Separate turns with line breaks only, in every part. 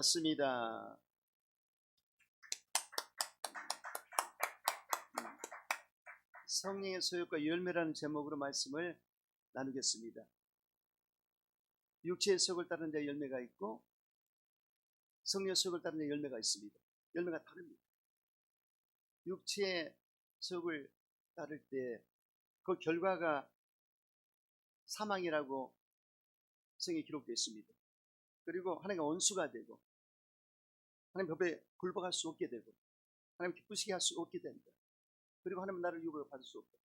맞습니다. 성령의 소욕과 열매라는 제목으로 말씀을 나누겠습니다. 육체의 소욕을 따르는 자의 열매가 있고 성령의 소욕을 따르는 자의 열매가 있습니다. 열매가 다릅니다. 육체의 소욕을 따를 때 그 결과가 사망이라고 성경에 기록되어 있습니다. 그리고 하나님과 원수가 되고 하나님 법에 굴복할 수 없게 되고 하나님 기쁘시게 할 수 없게 된다. 그리고 하나님은 나를 유혹을 받을 수 없다.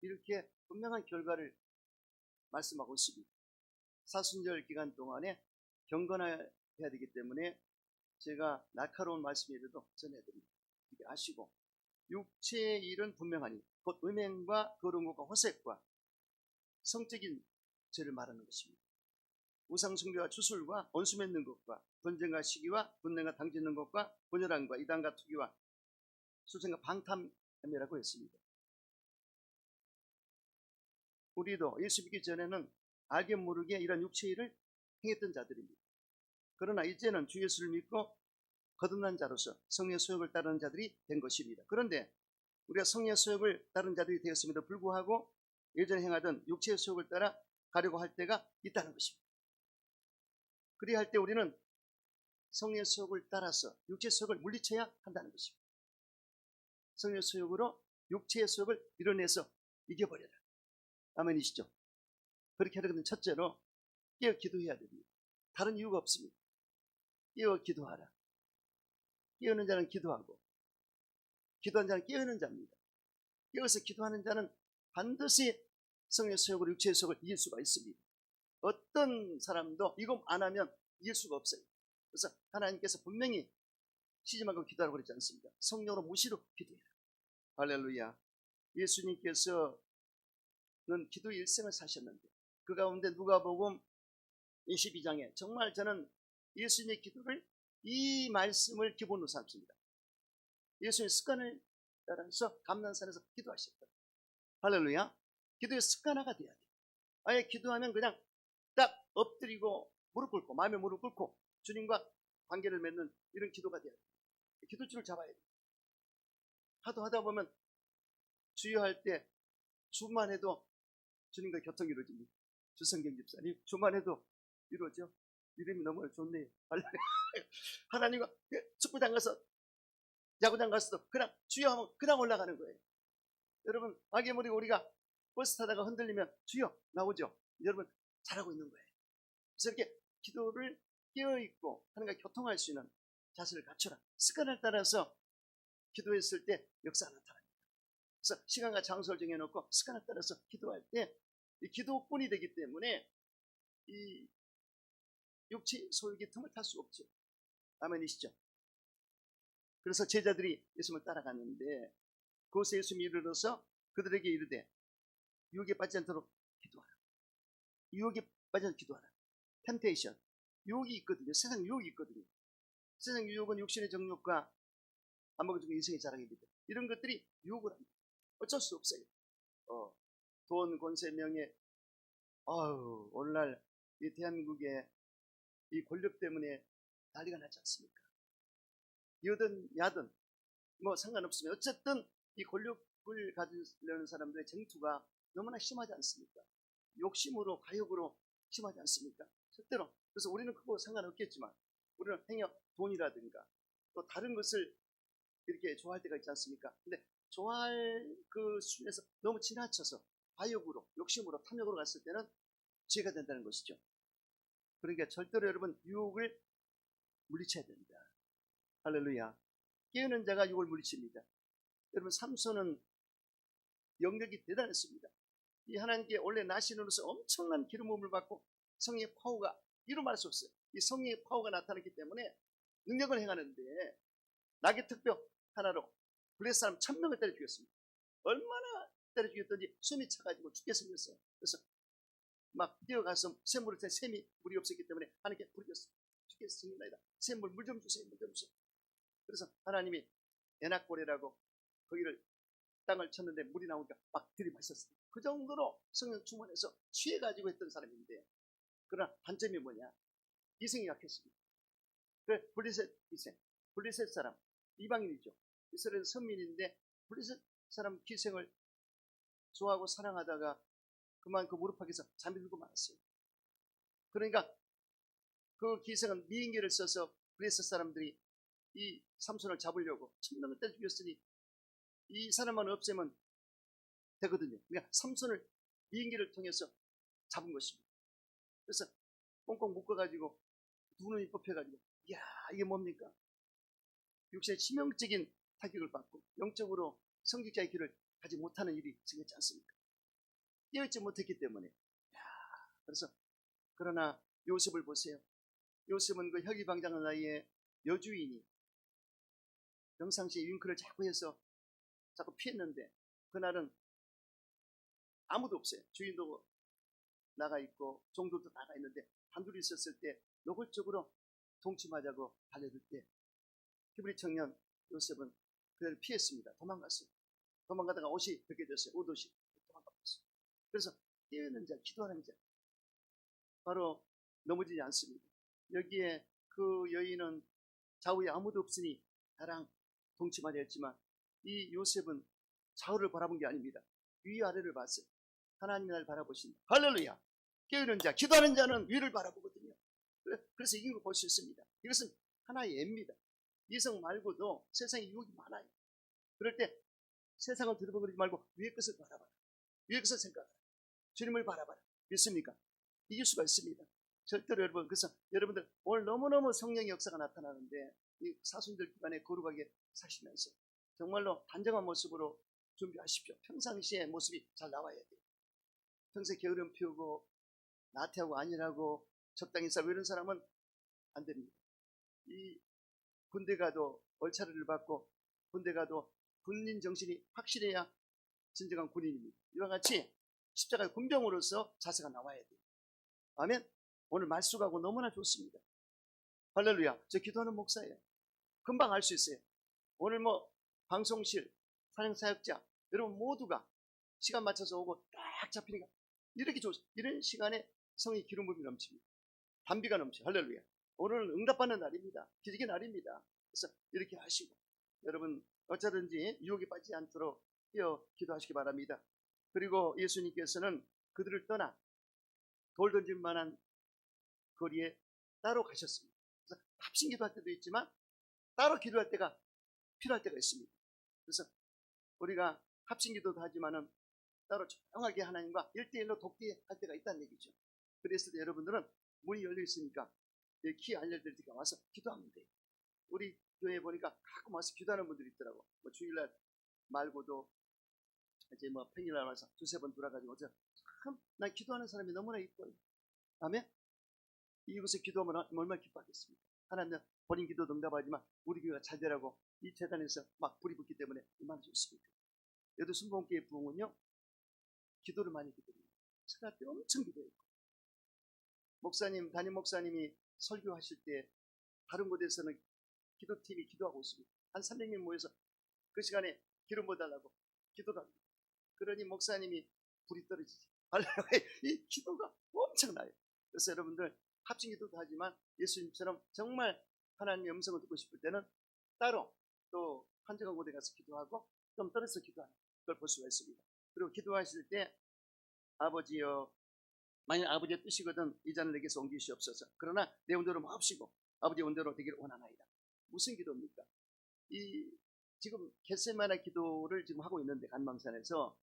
이렇게 분명한 결과를 말씀하고 있습니다. 사순절 기간 동안에 경건해야 되기 때문에 제가 날카로운 말씀이라도 전해드립니다. 이렇게 아시고 육체의 일은 분명하니 곧 음행과 거룩한 것과 호색과 성적인 죄를 말하는 것입니다. 우상숭배와 주술과 원수 맺는 것과 분쟁과 시기와 분냄과 당짓는 것과 분열함과 이단과 투기와 수생과 방탕함이라고 했습니다. 우리도 예수 믿기 전에는 알게 모르게 이런 육체의 일을 행했던 자들입니다. 그러나 이제는 주 예수를 믿고 거듭난 자로서 성령의 소욕을 따르는 자들이 된 것입니다. 그런데 우리가 성령의 소욕을 따르는 자들이 되었음에도 불구하고 예전에 행하던 육체의 소욕을 따라 가려고 할 때가 있다는 것입니다. 그리야 할 때 우리는 성령의 소욕을 따라서 육체의 소욕을 물리쳐야 한다는 것입니다. 성령의 소욕으로 육체의 소욕을 이뤄내서 이겨버려라. 아멘이시죠? 그렇게 하려면 첫째로 깨어 기도해야 됩니다. 다른 이유가 없습니다. 깨어 기도하라. 깨어있는 자는 기도하고 기도하는 자는 깨어있는 자입니다. 깨어서 기도하는 자는 반드시 성령의 소욕으로 육체의 소욕을 이길 수가 있습니다. 어떤 사람도 이거 안 하면 이길 수가 없어요. 그래서 하나님께서 분명히 쉬지 말고 기도하라고 그러지 않습니다. 성령으로 무시로 기도해라. 할렐루야. 예수님께서는 기도의 일생을 사셨는데 그 가운데 누가복음 22장에 정말 저는 예수님의 기도를 이 말씀을 기본으로 삼습니다. 예수님의 습관을 따라서 감난산에서 기도하셨다. 할렐루야. 기도의 습관화가 돼야 돼요. 아예 기도하면 그냥 딱 엎드리고 무릎 꿇고 마음에 무릎 꿇고 주님과 관계를 맺는 이런 기도가 돼야 돼요. 기도줄을 잡아야 돼요. 하도 하다 보면 주여 할 때 주만 해도 주님과 교통이 이루어집니다. 주성경 집사님 주만 해도 이루어져. 이름이 너무 좋네요. 하나님과 축구장 가서 야구장 가서도 그냥 주여 하면 그냥 올라가는 거예요. 여러분 악의 우리가 버스 타다가 흔들리면 주여 나오죠. 여러분 잘하고 있는 거예요. 그래서 이렇게 기도를 깨어있고 하나님과 교통할 수 있는 자세를 갖춰라. 습관을 따라서 기도했을 때 역사가 나타납니다. 그래서 시간과 장소를 정해놓고 습관을 따라서 기도할 때 이 기도뿐이 되기 때문에 이 육체 소욕의 틈을 탈 수 없죠. 아멘이시죠? 그래서 제자들이 예수님을 따라갔는데 그곳에 예수님이 이르러서 그들에게 이르되 유혹에 빠지지 않도록 기도하라. 유혹에 빠지지 않도록 기도하라. 템테이션. 유혹이 있거든요. 세상 유혹이 있거든요. 세상 유혹은 육신의 정욕과 안 먹은 중에 인생의 자랑입니다. 이런 것들이 유혹을 합니다. 어쩔 수 없어요. 돈, 권세, 명예. 오늘날 이 대한민국의 이 권력 때문에 난리가 나지 않습니까? 여든 야든 뭐 상관없으면 어쨌든 이 권력을 가지려는 사람들의 전투가 너무나 심하지 않습니까? 욕심으로 가욕으로 심하지 않습니까? 절대로. 그래서 우리는 그거 상관없겠지만 우리는 행여 돈이라든가 또 다른 것을 이렇게 좋아할 때가 있지 않습니까? 근데 좋아할 그 수준에서 너무 지나쳐서 가욕으로 욕심으로 탐욕으로 갔을 때는 죄가 된다는 것이죠. 그러니까 절대로 여러분 유혹을 물리쳐야 됩니다. 할렐루야. 깨우는 자가 유혹을 물리칩니다. 여러분 삼손은 영역이 대단했습니다. 이 하나님께 원래 나신으로서 엄청난 기름 부음을 받고 성령의 파워가 이루 말할 수 없어요. 이 성령의 파워가 나타났기 때문에 능력을 행하는데 낙의 특벽 하나로 블레셋 사람 1000명을 때려 죽였습니다. 얼마나 때려 죽였던지 숨이 차가지고 죽게 생겼어요. 그래서 막 뛰어가서 샘물을 때 샘이 물이 없었기 때문에 하나님께 부르셨습니다. 죽게 생겼나이다. 샘물 물 좀 주세요. 물 좀 주세요. 그래서 하나님이 에낙고레라고 거기를 땅을 쳤는데 물이 나오니까 막 들이마셨어요. 그 정도로 성령 충만해서 취해가지고 했던 사람인데 그러나 단점이 뭐냐? 이성이 약했습니다. 블레셋 기생, 블레셋 사람, 이방인이죠. 이스라엘 선민인데 블레셋 사람 기생을 좋아하고 사랑하다가 그만 그 무릎 밖에서 잠들고 말았어요. 그러니까 그 기생은 미인계를 써서 블레셋 사람들이 이 삼손을 잡으려고 천명을 때 죽였으니 이 사람만 없애면 되거든요. 그러니까 삼손을 미인계를 통해서 잡은 것입니다. 그래서 꽁꽁 묶어가지고 두 눈이 뽑혀가지고 이야 이게 뭡니까? 육신의 치명적인 타격을 받고 영적으로 성직자의 길을 가지 못하는 일이 생겼지 않습니까? 깨어있지 못했기 때문에. 그래서 그러나 요셉을 보세요. 요셉은 그 혈기방장한 나이에 여주인이 평상시에 윙크를 자꾸 해서 자꾸 피했는데 그날은 아무도 없어요. 주인도 나가 있고 종들도 나가 있는데 단둘이 있었을 때 노골적으로 동침하자고 달려들 때 히브리 청년 요셉은 그를 피했습니다. 도망갔어요. 도망가다가 옷이 벗겨졌어요. 옷옷이 도망갔어요. 그래서 깨어있는 자, 기도하는 자 바로 넘어지지 않습니다. 여기에 그 여인은 좌우에 아무도 없으니 나랑 동침하려 했지만 이 요셉은 좌우를 바라본 게 아닙니다. 위아래를 봤어요. 하나님이 나를 바라보신다. 할렐루야. 깨어있는 자, 기도하는 자는 위를 바라보거든요. 그래서 이긴 걸 볼 수 있습니다. 이것은 하나의 예입니다. 이성 말고도 세상에 유혹이 많아요. 그럴 때 세상을 들여다보지 말고 위의 것을 바라봐라. 위의 것을 생각하라. 주님을 바라봐라. 믿습니까? 이길 수가 있습니다. 절대로 여러분, 그래서 여러분들 오늘 너무너무 성령의 역사가 나타나는데 이 사순절 기간에 거룩하게 사시면서 정말로 단정한 모습으로 준비하십시오. 평상시에 모습이 잘 나와야 돼요. 평소에 게으름 피우고 나태하고 안일하고 적당히 살고 이런 사람은 안 됩니다. 이 군대 가도 얼차려를 받고 군대 가도 군인 정신이 확실해야 진정한 군인입니다. 이와 같이 십자가의 군병으로서 자세가 나와야 돼요. 아멘. 오늘 말씀하고 너무나 좋습니다. 할렐루야. 저 기도하는 목사예요. 금방 알 수 있어요. 오늘 방송실 사역자 여러분 모두가 시간 맞춰서 오고 딱 잡히니까 이렇게 이런 시간에 성의 기름 부음이 넘칩니다. 단비가 넘쳐. 할렐루야. 오늘은 응답받는 날입니다. 기적의 날입니다. 그래서 이렇게 하시고 여러분 어쩌든지 유혹에 빠지지 않도록 기도하시기 바랍니다. 그리고 예수님께서는 그들을 떠나 돌 던질 만한 거리에 따로 가셨습니다. 그래서 합심 기도할 때도 있지만 따로 기도할 때가 필요할 때가 있습니다. 그래서 우리가 합심 기도도 하지만은 따로 조용하게 하나님과 1대1로 독대할 때가 있다는 얘기죠. 그랬을 때 여러분들은 문이 열려 있으니까 키 알려드릴 때가 와서 기도하면 돼요. 우리 교회에 보니까 가끔 와서 기도하는 분들이 있더라고. 주일날 말고도 이제 평일날 와서 두세 번 돌아가지고 참 난 기도하는 사람이 너무나 이뻐요. 아멘. 이곳에 기도하면 얼마나 기뻐하겠습니까? 하나님은 본인 기도도 응답하지만 우리 교회가 잘 되라고 이 재단에서 막 불이 붙기 때문에 얼마나 좋습니까? 여도 순복음교회 부흥은요 기도를 많이 기도합니다. 제가 때 엄청 기도했고 목사님 담임 목사님이 설교하실 때 다른 곳에서는 기도팀이 기도하고 있습니다. 한 300명 모여서 그 시간에 기름 부어달라고 기도를 합니다. 그러니 목사님이 불이 떨어지지. 이 기도가 엄청나요. 그래서 여러분들 합심 기도도 하지만 예수님처럼 정말 하나님의 음성을 듣고 싶을 때는 따로 또 한적한 곳에 가서 기도하고 좀 떨어져서 기도하는 걸 볼 수가 있습니다. 그리고 기도하실 때 아버지여 만약 아버지의 뜻이거든 이 잔을 내게서 옮기시옵소서. 그러나 내 원대로 마옵시고 아버지의 원대로 되기를 원하나이다. 무슨 기도입니까? 지금 겟세마네 기도를 지금 하고 있는데 간망산에서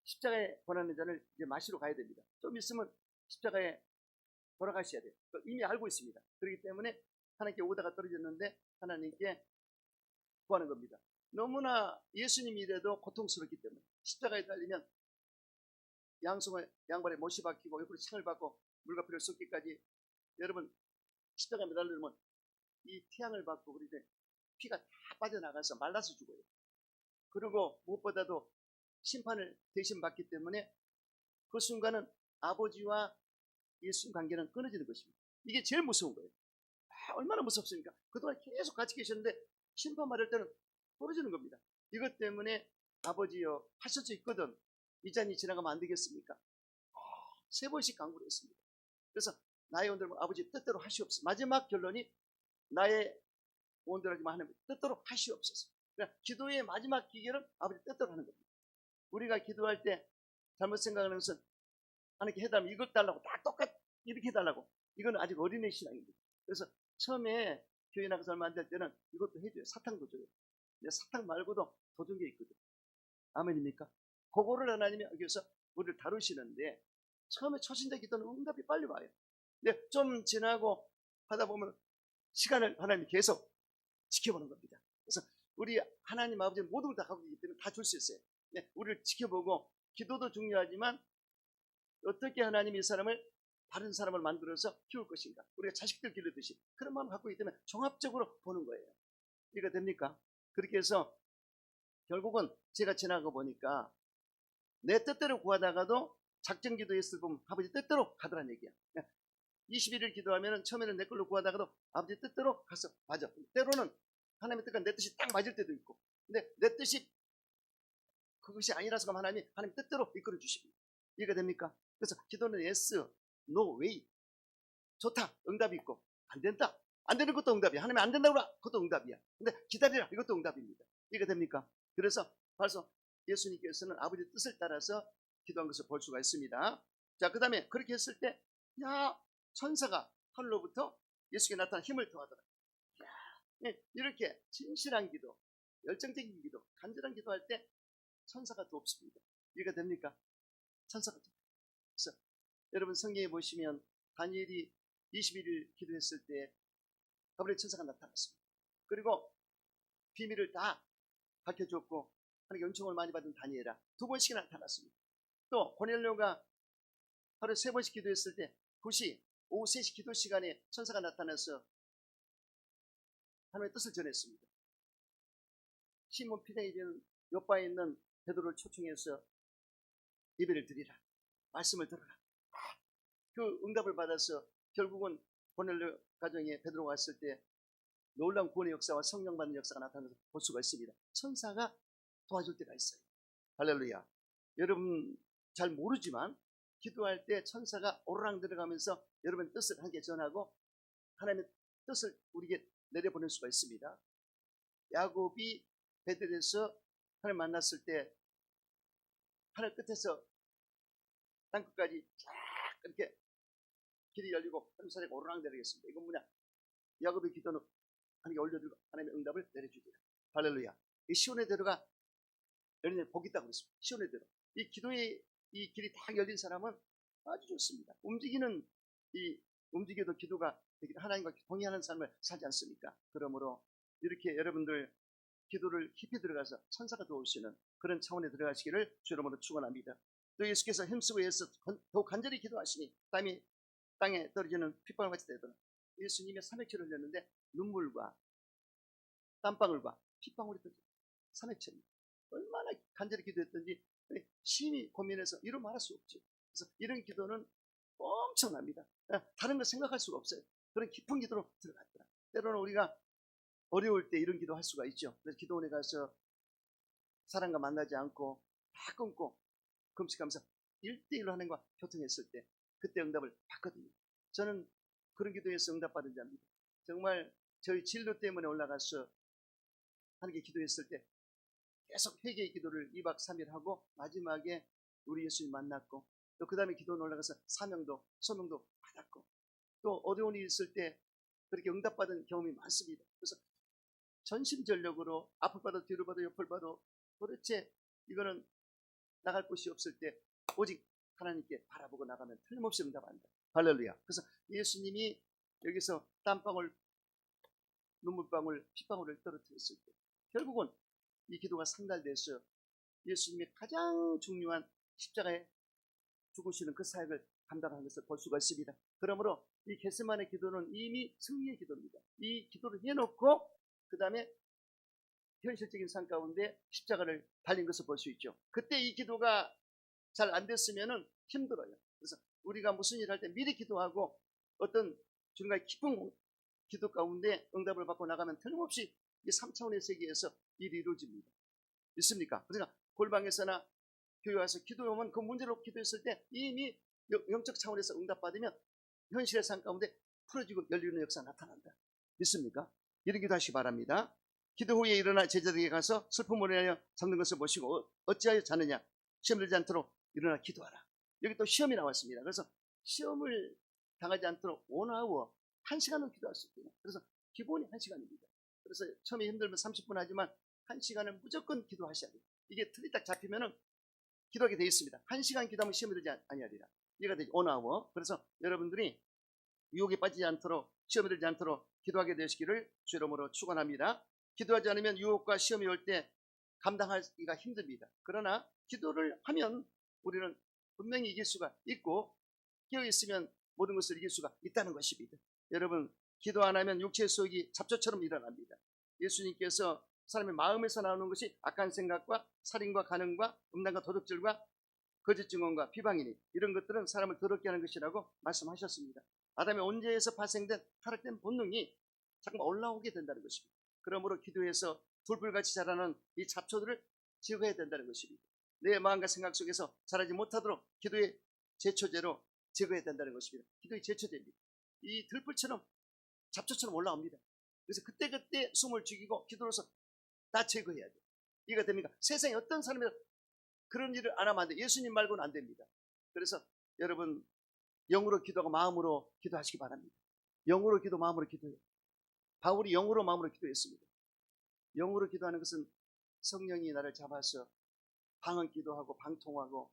십자가에 권하는 잔을 이제 마시러 가야 됩니다. 좀 있으면 십자가에 돌아가셔야 돼요. 이미 알고 있습니다. 그렇기 때문에 하나님께 오다가 떨어졌는데 하나님께 구하는 겁니다. 너무나 예수님이 이래도 고통스럽기 때문에 십자가에 달리면 양발에 못이 박히고 옆으로 창을 받고 물과 피를 쏟기까지 여러분 십자가에 매달리면 이 태양을 받고 그럴 때 피가 다 빠져나가서 말라서 죽어요. 그리고 무엇보다도 심판을 대신 받기 때문에 그 순간은 아버지와 예수님 관계는 끊어지는 것입니다. 이게 제일 무서운 거예요. 얼마나 무섭습니까? 그동안 계속 같이 계셨는데 심판 받을 때는 떨어지는 겁니다. 이것 때문에 아버지여 하실 수 있거든 이 잔이 지나가면 안 되겠습니까? 3번씩 강구를 했습니다. 그래서 나의 원대로 아버지 뜻대로 하시옵소서. 마지막 결론이 나의 원대로 하지만 하나님 뜻대로 하시옵소서. 그러니까 기도의 마지막 기결은 아버지 뜻대로 하는 겁니다. 우리가 기도할 때 잘못 생각하는 것은 하나님께 해달라면 이것 달라고 다 똑같 이렇게 해달라고, 이건 아직 어린애 신앙입니다. 그래서 처음에 교회 나가서 얼마 안 될 때는 이것도 해줘요. 사탕도 줘요. 근데 사탕 말고도 더 좋은 게 있거든. 아멘입니까? 그거를 하나님이 여기서 우리를 다루시는데, 처음에 초신자 기도는 응답이 빨리 와요. 근데 좀 지나고 하다 보면 시간을 하나님이 계속 지켜보는 겁니다. 그래서 우리 하나님 아버지는 모든 걸 다 갖고 있기 때문에 다 줄 수 있어요. 네, 우리를 지켜보고, 기도도 중요하지만 어떻게 하나님이 이 사람을 바른 사람을 만들어서 키울 것인가, 우리가 자식들 기르듯이 그런 마음을 갖고 있기 때문에 종합적으로 보는 거예요. 이해가 됩니까? 그렇게 해서 결국은 제가 지나가 보니까 내 뜻대로 구하다가도 작정 기도했을 보면 아버지 뜻대로 가더란 얘기야. 21일 기도하면 처음에는 내 걸로 구하다가도 아버지 뜻대로 가서 맞아. 때로는 하나님의 뜻과 내 뜻이 딱 맞을 때도 있고, 근데 내 뜻이 그것이 아니라서 하나님 뜻대로 이끌어 주십니다. 이해가 됩니까? 그래서 기도는 yes, no way. 좋다, 응답이 있고, 안 된다, 안 되는 것도 응답이야. 하나님 안 된다고 그러라, 그것도 응답이야. 근데 기다리라, 이것도 응답입니다. 이해가 됩니까? 그래서 벌써 예수님께서는 아버지 뜻을 따라서 기도한 것을 볼 수가 있습니다. 자, 그 다음에 그렇게 했을 때, 천사가 하늘로부터 예수께 나타나 힘을 더하더라. 이렇게 진실한 기도, 열정적인 기도, 간절한 기도할 때 천사가 돕습니다. 이해가 됩니까? 천사가 돕습니다. 그래서 여러분 성경에 보시면 다니엘이 21일 기도했을 때 가브리엘 천사가 나타났습니다. 그리고 비밀을 다 밝혀줬고, 하나님께 은총을 많이 받은 다니엘아 2번씩이나 나타났습니다. 또 고넬료가 하루에 3번씩 기도했을 때 9시, 오후 3시 기도 시간에 천사가 나타나서 하나님의 뜻을 전했습니다. 시몬 피레에 옆바에 있는 베드로를 초청해서 예배를 드리라, 말씀을 들어라. 그 응답을 받아서 결국은 고넬료 가정에 베드로가 왔을 때 놀라운 구원의 역사와 성령 받는 역사가 나타나서 볼 수가 있습니다. 천사가 도와줄 때가 있어요. 할렐루야. 여러분 잘 모르지만 기도할 때 천사가 오르락 들어가면서 여러분 뜻을 함께 전하고 하나님의 뜻을 우리에게 내려보낼 수가 있습니다. 야곱이 베델에서 하나님 만났을 때 하늘 끝에서 땅 끝까지 쫙 이렇게 길이 열리고 하늘사리가 오르락 내리겠습니다. 이건 뭐냐? 야곱의 기도는 하나님께 올려드리고 하나님의 응답을 내려주리라. 할렐루야. 이 시온의대로가 열리는 복이 있다고 그랬습니다. 시온의대로. 이 기도의 이 길이 딱 열린 사람은 아주 좋습니다. 움직여도 기도가 하나님과 동의하는 삶을 살지 않습니까? 그러므로 이렇게 여러분들 기도를 깊이 들어가서 천사가 도우시는 그런 차원에 들어가시기를 주 이름으로 축원합니다. 또 예수께서 힘쓰고 해서 더욱 간절히 기도하시니 땅에 떨어지는 핏방울 같이 되더라. 예수님의 300초를 흘렸는데 눈물과 땀방울과 핏방울이 떨어져 300초입니다. 얼마나 간절히 기도했던지 심히 고민해서 이루 말할 수 없죠. 그래서 이런 기도는 엄청납니다. 다른 거 생각할 수가 없어요. 그런 깊은 기도로 들어갔더라. 때로는 우리가 어려울 때 이런 기도 할 수가 있죠. 그래서 기도원에 가서 사람과 만나지 않고 다 끊고 금식하면서 1대1로 하나님과 교통했을 때 그때 응답을 받거든요. 저는 그런 기도에서 응답받은 자입니다. 정말 저희 진로 때문에 올라가서 하나님께 기도했을 때 계속 회개의 기도를 2박 3일 하고 마지막에 우리 예수님 만났고, 또 그 다음에 기도원 올라가서 사명도 소명도 받았고, 또 어려운 일이 있을 때 그렇게 응답받은 경험이 많습니다. 그래서 전심전력으로 앞을 봐도 뒤를 봐도 옆을 봐도 도대체 이거는 나갈 곳이 없을 때 오직 하나님께 바라보고 나가면 틀림없이 응답한다. 할렐루야. 그래서 예수님이 여기서 땀방울, 눈물방울, 핏방울을 떨어뜨렸을 때 결국은 이 기도가 상달돼서 예수님이 가장 중요한 십자가에 죽으시는 그 사역을 감당한 것을 볼 수가 있습니다. 그러므로 이 겟세마네 기도는 이미 승리의 기도입니다. 이 기도를 해놓고 그 다음에 현실적인 삶 가운데 십자가를 달린 것을 볼 수 있죠. 그때 이 기도가 잘 안 됐으면 힘들어요. 그래서 우리가 무슨 일 할 때 미리 기도하고 어떤 주님과의 깊은 기도 가운데 응답을 받고 나가면 틀림없이 이 3차원의 세계에서 일이 이루어집니다. 있습니까? 그러니까 골방에서나 교회 와서 기도하면 그 문제로 기도했을 때 이미 영적 차원에서 응답받으면 현실의 삶 가운데 풀어지고 열리는 역사가 나타난다. 믿습니까? 이런 기도하시기 바랍니다. 기도 후에 일어나 제자들에게 가서 슬픔으로 인하여 잠든 것을 보시고 어찌하여 자느냐? 시험 들지 않도록 일어나 기도하라. 여기 또 시험이 나왔습니다. 그래서 시험을 당하지 않도록 원하워 1시간은 기도할 수 있거든요. 그래서 기본이 1시간입니다. 그래서 처음에 힘들면 30분 하지만 1시간은 무조건 기도하셔야 돼요. 이게 틀이 딱 잡히면은 기도하게 되어 있습니다. 1시간 기도하면 시험이 들지 아니하리라. 이해가 되죠? 원하워. 그래서 여러분들이 유혹에 빠지지 않도록 시험이 들지 않도록 기도하게 되시기를 주 이름으로 축원합니다. 기도하지 않으면 유혹과 시험이 올 때 감당하기가 힘듭니다. 그러나 기도를 하면 우리는 분명히 이길 수가 있고 깨어 있으면 모든 것을 이길 수가 있다는 것입니다. 여러분, 기도 안 하면 육체의 속이 잡초처럼 일어납니다. 예수님께서 사람의 마음에서 나오는 것이 악한 생각과 살인과 간음과 음란과 도둑질과 거짓 증언과 비방이니 이런 것들은 사람을 더럽게 하는 것이라고 말씀하셨습니다. 아담의 온죄에서 발생된 타락된 본능이 잠깐 올라오게 된다는 것입니다. 그러므로 기도해서 돌불같이 자라는 이 잡초들을 제거해야 된다는 것입니다. 내 마음과 생각 속에서 자라지 못하도록 기도의 제초제로 제거해야 된다는 것입니다. 기도의 제초제입니다. 이 들불처럼 잡초처럼 올라옵니다. 그래서 그때그때 숨을 죽이고 기도로서 다 제거해야 돼요. 이해가 됩니까? 세상에 어떤 사람이 그런 일을 안 하면 안 돼요. 예수님 말고는 안 됩니다. 그래서 여러분 영으로 기도하고 마음으로 기도하시기 바랍니다. 영으로 기도, 마음으로 기도해요. 바울이 영으로 마음으로 기도했습니다. 영으로 기도하는 것은 성령이 나를 잡아서 방언 기도하고 방통하고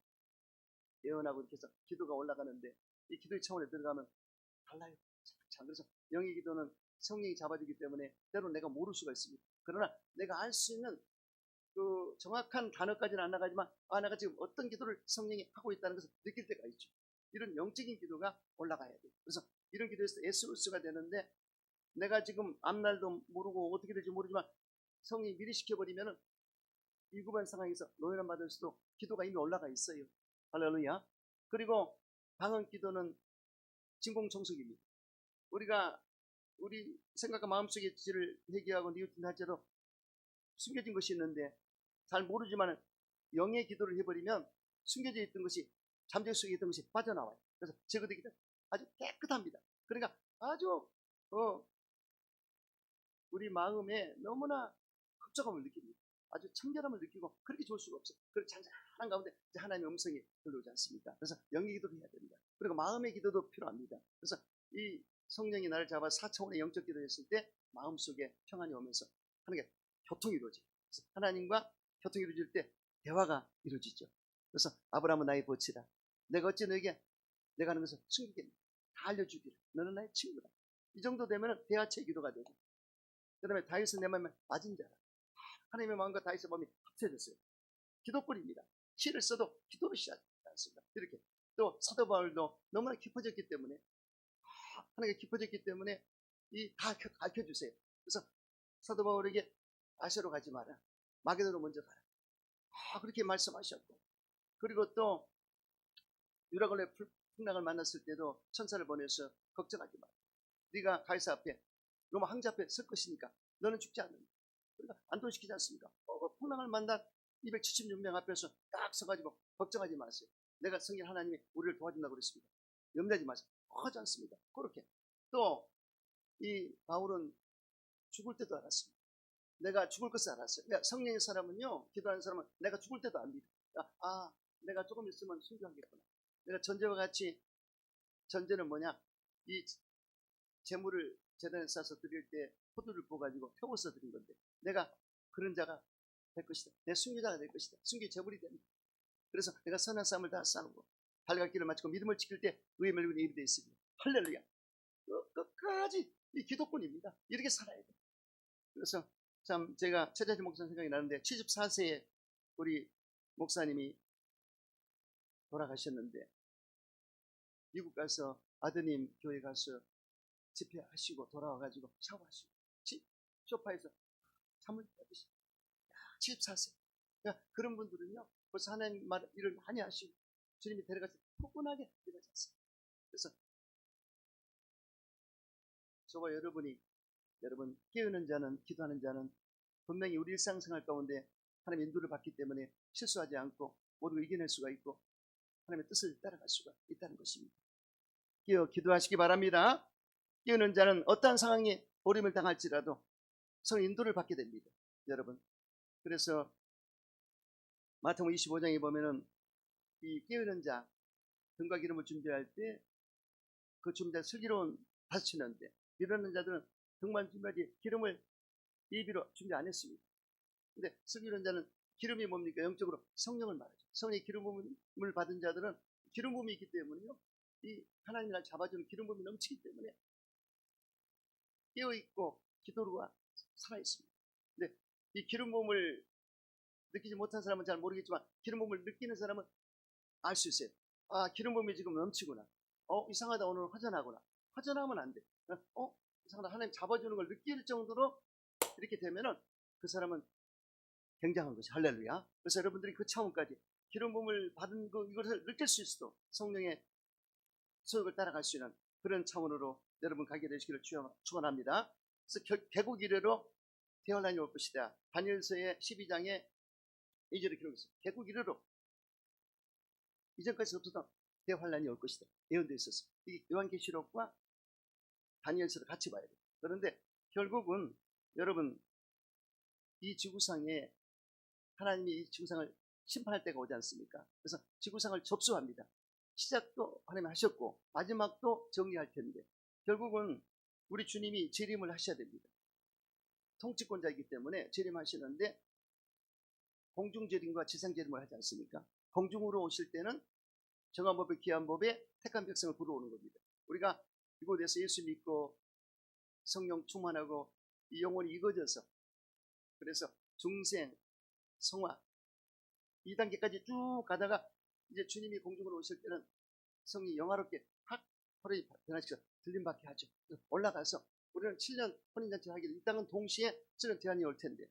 예언하고 이렇게 해서 기도가 올라가는데 이 기도의 차원에 들어가면 달라요. 참, 그래서 영의 기도는 성령이 잡아주기 때문에 때로는 내가 모를 수가 있습니다. 그러나 내가 알 수 있는 그 정확한 단어까지는 안 나가지만 내가 지금 어떤 기도를 성령이 하고 있다는 것을 느낄 때가 있죠. 이런 영적인 기도가 올라가야 돼요. 그래서 이런 기도에서 SOS가 되는데 내가 지금 앞날도 모르고 어떻게 될지 모르지만 성령이 미리 시켜버리면 위급한 상황에서 노예를 받을 수도 기도가 이미 올라가 있어요. 할렐루야. 그리고 방언 기도는 진공청소기입니다. 우리가 우리 생각과 마음속의 지를 회개하고 니우튼 할지라도 숨겨진 것이 있는데 잘 모르지만 영의 기도를 해버리면 숨겨져 있던 것이 잠재 속에 있던 것이 빠져나와요. 그래서 제거되기 때문에 아주 깨끗합니다. 그러니까 아주 우리 마음에 너무나 흡족함을 느낍니다. 아주 청결함을 느끼고 그렇게 좋을 수가 없어요. 그렇게 잔잔한 가운데 이제 하나님의 음성이 들려오지 않습니까? 그래서 영의 기도를 해야 됩니다. 그리고 마음의 기도도 필요합니다. 그래서 이 성령이 나를 잡아 4차원의 영적 기도를 했을 때 마음속에 평안이 오면서 하는 게 교통이 이루어져요. 그래서 하나님과 교통이 이루어질 때 대화가 이루어지죠. 그래서 아브라함은 나의 보치라. 내가 어찌 너에게 내가 하는 것을 숨기겠니? 다 알려주기를. 너는 나의 친구다. 이 정도 되면 대화체 기도가 되고 그 다음에 다윗은 내 마음에 맞은 자라. 하나님의 마음과 다윗의 마음이 합쳐졌어요. 기도뿐입니다. 시를 써도 기도로 시작하지 않습니다. 이렇게 또 사도 바울도 너무나 깊어졌기 때문에 하나님께 깊어졌기 때문에 다 가르쳐주세요. 그래서 사도 바울에게 아시아로 가지 마라. 마게도로 먼저 가라. 그렇게 말씀하셨고 그리고 또 유라굴레 풍랑을 만났을 때도 천사를 보내서 걱정하지 마라. 네가 가이사 앞에 로마 황제 앞에 설 것이니까 너는 죽지 않는다. 그러니까 안도시키지 않습니까? 풍랑을 만난 276명 앞에서 딱 서가지고 걱정하지 마세요. 내가 성령 하나님이 우리를 도와준다고 그랬습니다. 염려하지 마세요. 하지 않습니다. 그렇게 또 이 바울은 죽을 때도 알았습니다. 내가 죽을 것을 알았어요. 그러니까 성령의 사람은요, 기도하는 사람은 내가 죽을 때도 압니다. 내가 조금 있으면 순교하겠구나. 내가 전제와 같이 전제는 뭐냐? 이 재물을 재단에 싸서 드릴 때 포도를 부어가지고 태워서 드린 건데 내가 그런 자가 될 것이다. 내 순교자가 될 것이다. 순교의 재물이 됩니다. 그래서 내가 선한 싸움을 다 싸우고 발갈 길을 마치고 믿음을 지킬 때 의의 멸군이 입이 되어 있습니다. 할렐루야. 끝까지 이 기도꾼입니다. 이렇게 살아야 돼요. 그래서 참 제가 최자지 목사 생각이 나는데 74세에 우리 목사님이 돌아가셨는데 미국 가서 아드님 교회 가서 집회하시고 돌아와가지고 샤워하시고 소파에서 잠을 자듯이 74세. 그러니까 그런 분들은요 벌써 하나님 말 일을 많이 하시고 주님이 데려가서 포근하게 데려가셨어요. 그래서 저와 여러분 깨우는 자는 기도하는 자는 분명히 우리 일상생활 가운데 하나님의 인도를 받기 때문에 실수하지 않고 모두 이겨낼 수가 있고 하나님의 뜻을 따라갈 수가 있다는 것입니다. 기도하시기 바랍니다. 깨우는 자는 어떠한 상황에 버림을 당할지라도 성 인도를 받게 됩니다. 여러분. 그래서 마태복음 25장에 보면은 이 깨어있는 자 등과 기름을 준비할 때 그 준비한 슬기로운 다스치는데 이러는 자들은 등만 준비하지 기름을 예비로 준비 안 했습니다. 근데 슬기로운 자는 기름이 뭡니까? 영적으로 성령을 말하죠. 성령의 기름 부음을 받은 자들은 기름 부음이 있기 때문에요. 이 하나님이 날 잡아주는 기름 부음이 넘치기 때문에 깨어있고 기도가 살아있습니다. 근데 이 기름 부음을 느끼지 못한 사람은 잘 모르겠지만 기름 부음을 느끼는 사람은 알 수 있어요. 아, 기름 부음이 지금 넘치구나. 이상하다. 오늘 허전하구나. 허전하면 안 돼. 이상하다. 하나님 잡아주는 걸 느낄 정도로 이렇게 되면은 그 사람은 굉장한 것이 할렐루야. 그래서 여러분들이 그 차원까지 기름 부음을 받은 이것을 느낄 수 있어도 성령의 소욕을 따라갈 수 있는 그런 차원으로 여러분 가게 되시기를 축원합니다. 그래서 개국 이래로 대환란이 올 것이다. 다니엘서의 12장에 2절에 기록했습니다. 개국 이래로 이전까지 없었던 대환란이 올 것이다. 예언되어 있었어요. 이 요한계시록과 다니엘서를 같이 봐야 돼요. 그런데 결국은 여러분 이 지구상에 하나님이 이 지구상을 심판할 때가 오지 않습니까? 그래서 지구상을 접수합니다. 시작도 하나님이 하셨고 마지막도 정리할 텐데 결국은 우리 주님이 재림을 하셔야 됩니다. 통치권자이기 때문에 재림하시는데 공중재림과 지상재림을 하지 않습니까? 공중으로 오실 때는 정한 법에 귀한 법에 택한 백성을 불러오는 겁니다. 우리가 이곳에서 예수 믿고 성령 충만하고 이 영혼이 익어져서 그래서 중생, 성화 2단계까지 쭉 가다가 이제 주님이 공중으로 오실 때는 성이 영화롭게 확 허리 변화시켜서 들림받게 하죠. 올라가서 우리는 7년 혼인잔치를 하기를 이 땅은 동시에 7년 대환이 올 텐데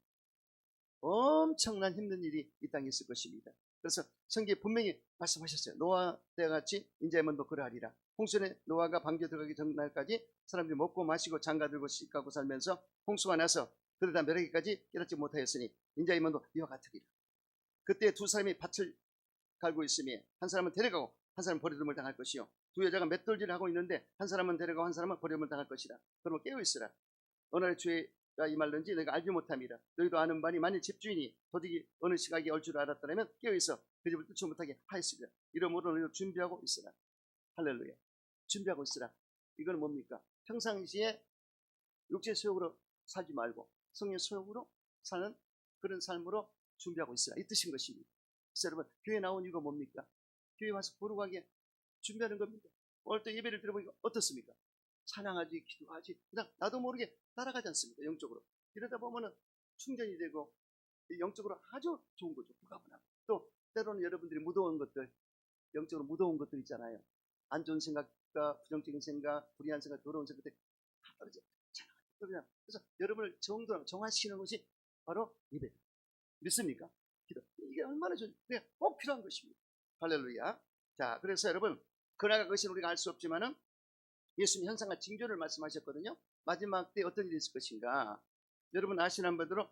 엄청난 힘든 일이 이 땅에 있을 것입니다. 그래서 성경에 분명히 말씀하셨어요. 노아 때같이 인자의 먼도 그러하리라. 홍수에 노아가 방주에 들어가기 전날까지 사람들이 먹고 마시고 장가들고 씻고 살면서 홍수가 나서 그러다 멸하기까지 깨닫지 못하였으니 인자의 먼도 이와 같으리라. 그때 두 사람이 밭을 갈고 있으며 한 사람은 데려가고 한 사람은 버림을 당할 것이요 두 여자가 맷돌질을 하고 있는데 한 사람은 데려가고 한 사람은 버림을 당할 것이라. 그러면 깨어있으라. 어느 날 주의가 임할는지 내가 알지 못함이라. 너희도 아는 바니 만일 집주인이 도둑이 어느 시각에 올 줄 알았다면 깨어있어 그 집을 뚫지 못하게 하였으리라. 이러므로 너희도 준비하고 있으라. 할렐루야. 준비하고 있으라. 이건 뭡니까? 평상시에 육체의 소욕으로 살지 말고 성령의 소욕으로 사는 그런 삶으로 준비하고 있으라. 이 뜻인 것입니다. 그래서 여러분 교회 나온 이유가 뭡니까? 교회 와서 거룩하게 준비하는 겁니다. 오늘 또 예배를 들어보니까 어떻습니까? 찬양하지, 기도하지, 그냥 나도 모르게 따라가지 않습니까? 영적으로. 이러다 보면은 충전이 되고 영적으로 아주 좋은 거죠. 부가분하고. 또 때로는 여러분들이 무더운 것들, 영적으로 무더운 것들 있잖아요. 안 좋은 생각과 부정적인 생각, 불의한 생각, 더러운 생각들 다 떨어져. 찬양하지. 그래서 여러분을 정화시키는 것이 바로 예배. 믿습니까? 기도. 이게 얼마나 꼭 필요한 것입니다. 할렐루야. 자, 그래서 여러분, 그나가 그것은 우리가 알 수 없지만은 예수님 현상과 징조를 말씀하셨거든요. 마지막 때 어떤 일이 있을 것인가. 여러분 아시는 바대로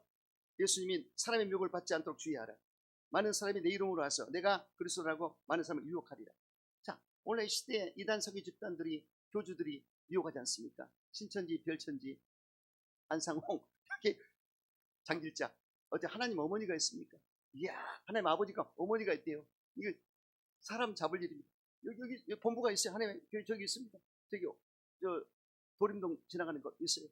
예수님이 사람의 미혹을 받지 않도록 주의하라. 많은 사람이 내 이름으로 와서 내가 그리스도라고 많은 사람을 유혹하리라. 자, 오늘 이 시대에 이단 서기 집단들이 교주들이 유혹하지 않습니까? 신천지, 별천지, 안상홍, 장길자. 어때 하나님 어머니가 있습니까? 이야, 하나님 아버지가 어머니가 있대요. 이거 사람 잡을 일입니다. 여기 본부가 있어요. 하나님 저기 있습니다. 저기 저 도림동 지나가는 거 있어요.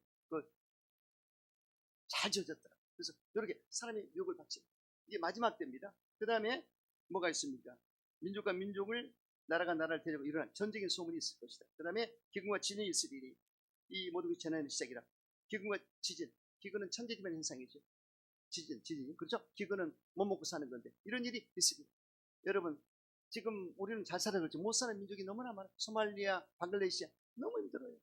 잘 지어졌더라. 그래서 이렇게 사람이 유혹을 받지. 이게 마지막 때입니다. 그 다음에 뭐가 있습니까? 민족과 민족을 나라가 나라를 데리고 일어난 전쟁의 소문이 있을 것이다. 그 다음에 기근과 지진이 있으리니 이 모든 것이 재난의 시작이라. 기근과 지진. 기근은 천재지변 현상이죠. 지진. 그렇죠? 기근은 못 먹고 사는 건데 이런 일이 있습니다. 여러분 지금 우리는 잘 살아 그렇지 못 사는 민족이 너무나 많아. 소말리아, 방글라데시아 너무 힘들어요.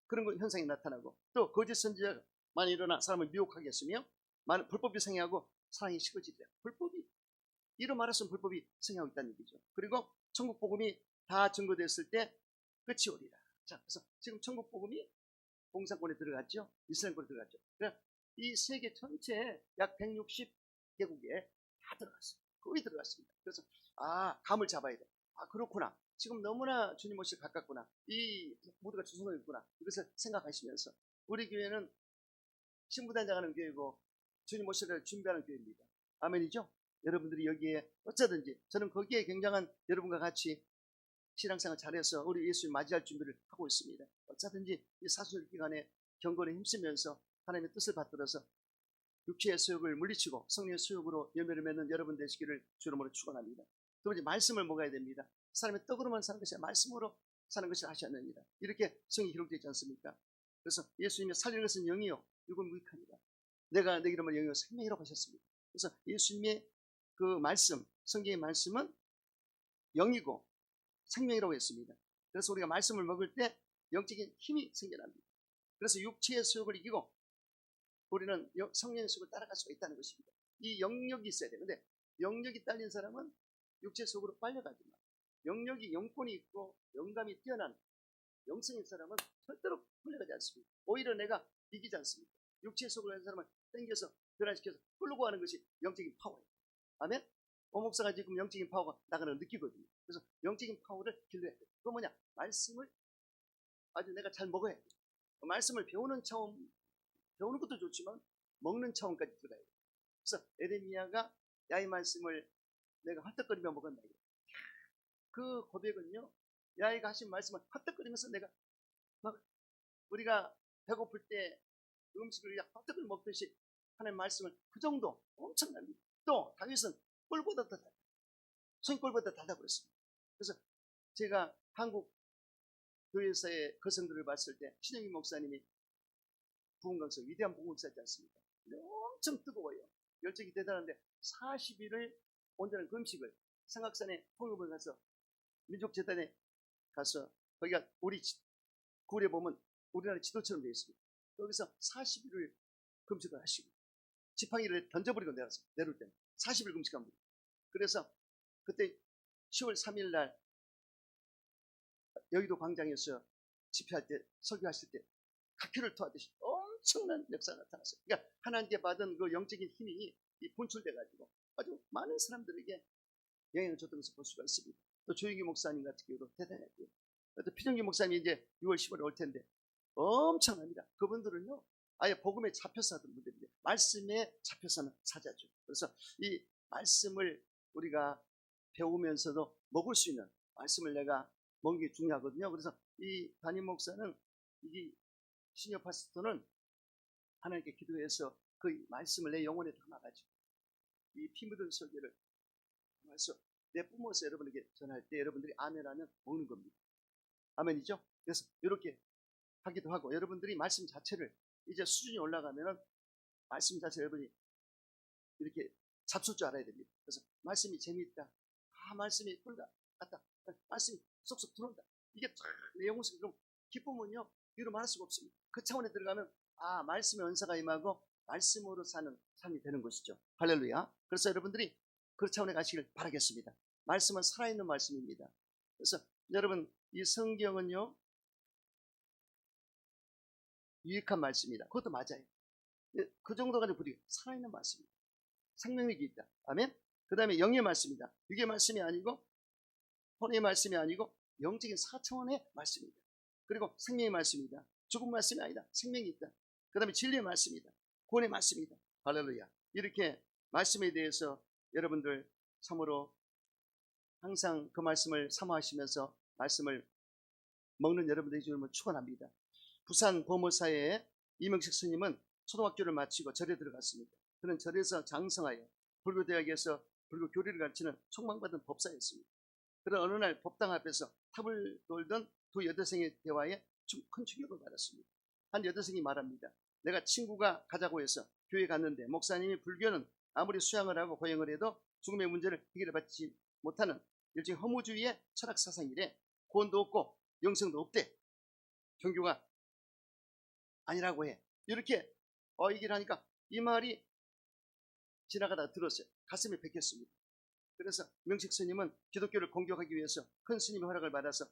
그런 현상이 나타나고 또 거짓 선지자가 많이 일어나 사람을 미혹하게 했으며 많은 불법이 성행하고 사랑이 식어지리라. 불법이 이로 말했으면 불법이 성행하고 있다는 얘기죠. 그리고 천국 복음이 다 증거됐을 때 끝이 오리라. 자, 그래서 지금 천국 복음이 공산권에 들어갔죠. 이스라엘권에 들어갔죠. 그러니까 이 세계 전체에 약 160개국에 다 들어갔어요. 거의 들어갔습니다. 그래서 감을 잡아야 돼. 그렇구나. 지금 너무나 주님 오실 가깝구나. 이 모두가 주소가 있구나. 이것을 생각하시면서 우리 교회는 신부단장하는 교회고 주님 오시를 준비하는 교회입니다. 아멘이죠? 여러분들이 여기에 어쩌든지 저는 거기에 굉장한 여러분과 같이 신앙생활 잘해서 우리 예수님 맞이할 준비를 하고 있습니다. 어쩌든지 이 사순절 기간에 경건에 힘쓰면서 하나님의 뜻을 받들어서 육체의 소욕을 물리치고 성령의 소욕으로 열매를 맺는 여러분 되시기를 주 이름으로 축원합니다. 두 번째, 말씀을 먹어야 됩니다. 사람의 떡으로만 사는 것이 아니라 말씀으로 사는 것을 하셨느니라. 이렇게 성경이 기록되어 있지 않습니까? 그래서 예수님이 살리는 것은 영이요 육은 무익하니라. 내가 내 이름을 영이요 생명이라고 하셨습니다. 그래서 예수님의 그 말씀, 성경의 말씀은 영이고 생명이라고 했습니다. 그래서 우리가 말씀을 먹을 때 영적인 힘이 생겨납니다. 그래서 육체의 소욕을 이기고 우리는 성령의 소욕을 따라갈 수가 있다는 것입니다. 이 영역이 있어야 돼요. 근데 영역이 딸린 사람은 육체 속으로 빨려가지만 영역이 영권이 있고 영감이 뛰어난 영성인 사람은 절대로 끌려가지 않습니다. 오히려 내가 이기지 않습니다. 육체 속으로 하는 사람을 당겨서 변화시켜서 끌고 가는 것이 영적인 파워예요. 아멘? 오목사가 지금 영적인 파워가 나가는 걸 느끼거든요. 그래서 영적인 파워를 길러야 돼요. 그건 뭐냐? 말씀을 아주 내가 잘 먹어야 돼요. 말씀을 배우는 차원, 배우는 것도 좋지만 먹는 차원까지 들어가야 돼요. 그래서 에레미야가 야 이 말씀을 내가 헐떡거리며 먹었나. 그 고백은요, 야이가 하신 말씀을 헐떡거리면서 내가 막 우리가 배고플 때 음식을 그냥 헐떡거리 먹듯이 하나님 말씀을 그 정도 엄청납니다. 또 다윗은 꿀보다 더 달다. 손꿀보다 달다고 그랬습니다. 그래서 제가 한국 교회에서의 거성들을 봤을 때 신영희 목사님이 부흥강서 위대한 부흥강서지 않습니까? 근데 엄청 뜨거워요. 열정이 대단한데 40일을 온전한 금식을 삼각산에 통역을 가서 민족재단에 가서 거기가 우리 굴에 보면 우리나라 지도처럼 되어 있습니다. 거기서 40일을 금식을 하시고 지팡이를 던져버리고 내려올 때는 40일 금식합니다. 그래서 그때 10월 3일 날 여의도 광장에서 집회할 때 설교하실 때 각혈을 토하듯이 엄청난 역사가 나타났어요. 그러니까 하나님께 받은 그 영적인 힘이 분출돼 가지고 아주 많은 사람들에게 영향을 줬던 것을 볼 수가 있습니다. 또 조영기 목사님 같은 경우도 대단했고요. 또 피정기 목사님이 이제 6월 10월에 올 텐데 엄청납니다. 그분들은요 아예 복음에 잡혀 사는 분들인데 말씀에 잡혀 사는 사자죠. 그래서 이 말씀을 우리가 배우면서도 먹을 수 있는 말씀을 내가 먹는 게 중요하거든요. 그래서 이 담임 목사는 이 시니어 파스터는 하나님께 기도해서 그 말씀을 내 영혼에 담아가지고 이 피 묻은 설교를 담아서 내뿜어서 여러분에게 전할 때 여러분들이 아멘하면 먹는 겁니다. 아멘이죠? 그래서 이렇게 하기도 하고 여러분들이 말씀 자체를 이제 수준이 올라가면은 말씀 자체 여러분이 이렇게 잡술 줄 알아야 됩니다. 그래서 말씀이 재미있다. 말씀이 꿀다. 같다. 말씀이 쏙쏙 들어온다. 이게 내 영혼 속에 그럼 기쁨은요 이루 말할 수가 없습니다. 그 차원에 들어가면 말씀의 은사가 임하고 말씀으로 사는 삶이 되는 것이죠. 할렐루야. 그래서 여러분들이 그 차원에 가시길 바라겠습니다. 말씀은 살아있는 말씀입니다. 그래서 여러분 이 성경은요 유익한 말씀이다. 그것도 맞아요. 그 정도 가지고 우리 살아있는 말씀입니다. 생명력이 있다. 아멘. 그 다음에 영의 말씀이다. 육의 말씀이 아니고 혼의 말씀이 아니고 영적인 4차원의 말씀이다. 그리고 생명의 말씀이다. 죽은 말씀이 아니다. 생명이 있다. 그 다음에 진리의 말씀이다. 구원의 말씀이다. 할렐루야. 이렇게 말씀에 대해서 여러분들 참으로 항상 그 말씀을 사모하시면서 말씀을 먹는 여러분들의 주님을 축원합니다. 부산 범어사의 이명식 스님은 초등학교를 마치고 절에 들어갔습니다. 그는 절에서 장성하여 불교대학에서 불교 교리를 가르치는 촉망받은 법사였습니다. 그런 어느 날 법당 앞에서 탑을 돌던 두 여대생의 대화에 큰 충격을 받았습니다. 한 여대생이 말합니다. 내가 친구가 가자고 해서 교회에 갔는데 목사님이 불교는 아무리 수양을 하고 고행을 해도 죽음의 문제를 해결받지 못하는 일종의 허무주의의 철학 사상이래. 구원도 없고 영생도 없대. 종교가 아니라고 해. 이렇게 얘기를 하니까 이 말이 지나가다가 들었어요. 가슴에 bek혔습니다. 그래서 명식 스님은 기독교를 공격하기 위해서 큰 스님의 허락을 받아서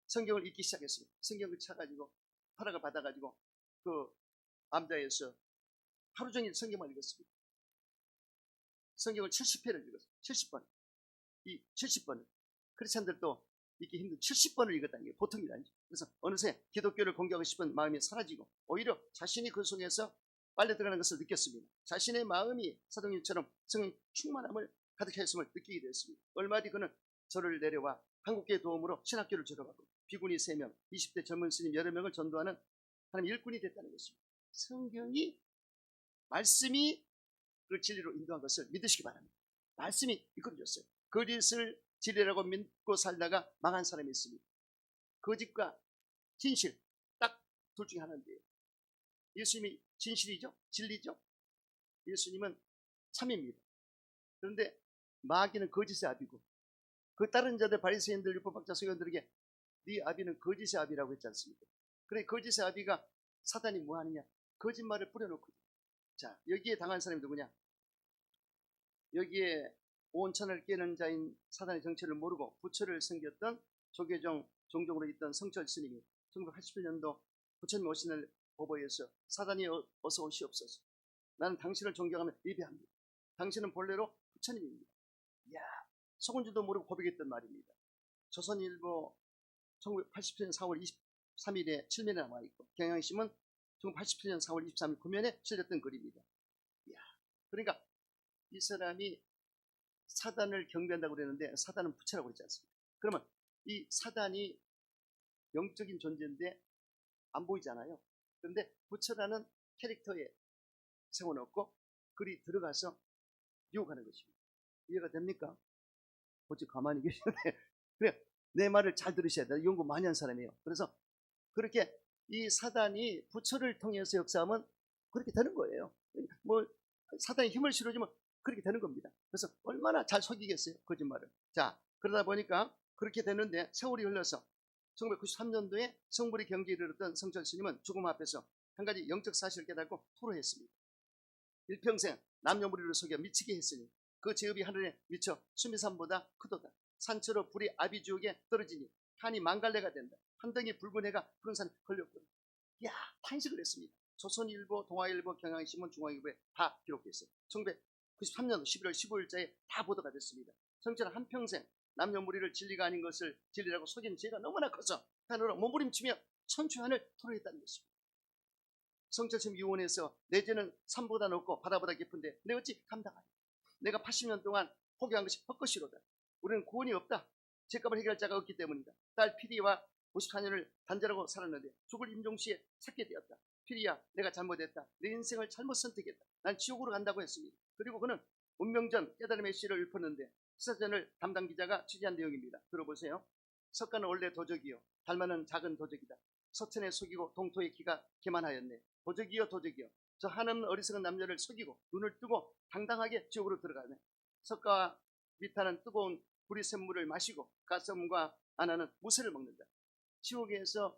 성경을 읽기 시작했습니다. 성경을 차가지고 허락을 받아가지고 그 암자에서 하루 종일 성경만 읽었습니다. 성경을 70회를 읽었어요. 70번. 이 70번을 크리스찬들도 읽기 힘든 70번을 읽었다는 게 보통 일 아니죠. 그래서 어느새 기독교를 공개하고 싶은 마음이 사라지고 오히려 자신이 그 속에서 빨려 들어가는 것을 느꼈습니다. 자신의 마음이 사도행전처럼 성령 충만함을 가득했음을 느끼게 되었습니다. 얼마 뒤 그는 절을 내려와 한국교회 도움으로 신학교를 졸업하고 비구니 3명, 20대 젊은 스님 여러 명을 전도하는 하나님 일꾼이 됐다는 것입니다. 성경이, 말씀이 그 진리로 인도한 것을 믿으시기 바랍니다. 말씀이 이끌어줬어요. 거짓을 진리라고 믿고 살다가 망한 사람이 있습니다. 거짓과 진실, 딱 둘 중에 하나인데요. 예수님이 진실이죠? 진리죠? 예수님은 참입니다. 그런데 마귀는 거짓의 아비고, 그 다른 자들 바리새인들 율법학자 서기관들에게 네 아비는 거짓의 아비라고 했지 않습니까? 그래, 거짓의 아비가 사단이 뭐 하느냐? 거짓말을 뿌려놓거든. 자, 여기에 당한 사람이 누구냐? 여기에 온천을 깨는 자인 사단의 정체를 모르고 부처를 섬겼던 조계종 종종으로 있던 성철 스님이 1987년도 부처님 오신 날 보보에서 사단이 어서 오시옵소서. 나는 당신을 존경하며 예배합니다. 당신은 본래로 부처님입니다. 이야, 속은 줄도 모르고 고백했던 말입니다. 조선일보 1987년 4월 23일에 7면에 남아있고 경향신문 1987년 4월 23일 9면에 실렸던 글입니다. 이야, 그러니까 이 사람이 사단을 경배한다고 그랬는데 사단은 부처라고 그러지 않습니까? 그러면 이 사단이 영적인 존재인데 안 보이잖아요. 그런데 부처라는 캐릭터에 세워놓고 글이 들어가서 유혹하는 것입니다. 이해가 됩니까? 어찌 가만히 계시는데 그래, 내 말을 잘 들으셔야 돼요. 연구 많이 한 사람이에요. 그래서 그렇게 이 사단이 부처를 통해서 역사하면 그렇게 되는 거예요. 뭐 사단이 힘을 실어주면 그렇게 되는 겁니다. 그래서 얼마나 잘 속이겠어요, 거짓말을. 자, 그러다 보니까 그렇게 되는데 세월이 흘러서 1993년도에 성불이 경지에 이르렀던 성철 스님은 죽음 앞에서 한 가지 영적 사실을 깨닫고 토로했습니다. 일평생 남녀무리를 속여 미치게 했으니 그 죄업이 하늘에 미쳐 수미산보다 크도다. 산처로 불이 아비주옥에 떨어지니 탄이 만갈래가 된다. 한 덩이 붉은 해가 푸른 산에 걸렸거든. 이야, 탄식을 했습니다. 조선일보, 동아일보, 경향신문, 중앙일보에 다 기록됐어요. 1993년 11월 15일자에 다 보도가 됐습니다. 성철은 한평생 남녀무리를 진리가 아닌 것을 진리라고 속인 죄가 너무나 커서 하늘로 몸부림치며 천추한을 토로했다는 것입니다. 성철스님 유언에서 내 죄는 산보다 높고 바다보다 깊은데 내 어찌 감당하리? 내가 80년 동안 포기한 것이 헛것이로다. 우리는 구원이 없다. 죄값을 해결할 자가 없기 때문이다. 딸 피리와 54년을 단절하고 살았는데 죽을 임종시에 찾게 되었다. 피리야, 내가 잘못했다. 내 인생을 잘못 선택했다. 난 지옥으로 간다고 했습니다. 그리고 그는 운명전 깨달음의 시를 읊었는데 시사전을 담당 기자가 취재한 내용입니다. 들어보세요. 석가는 원래 도적이요, 달마는 작은 도적이다. 서천에 속이고 동토에 기가 기만하였네. 도적이요 도적이요, 저 한없는 어리석은 남녀를 속이고 눈을 뜨고 당당하게 지옥으로 들어가네. 석가와 미타는 뜨거운 불이 샘물을 마시고 가섬과 아나는 무쇠를 먹는다. 지옥에서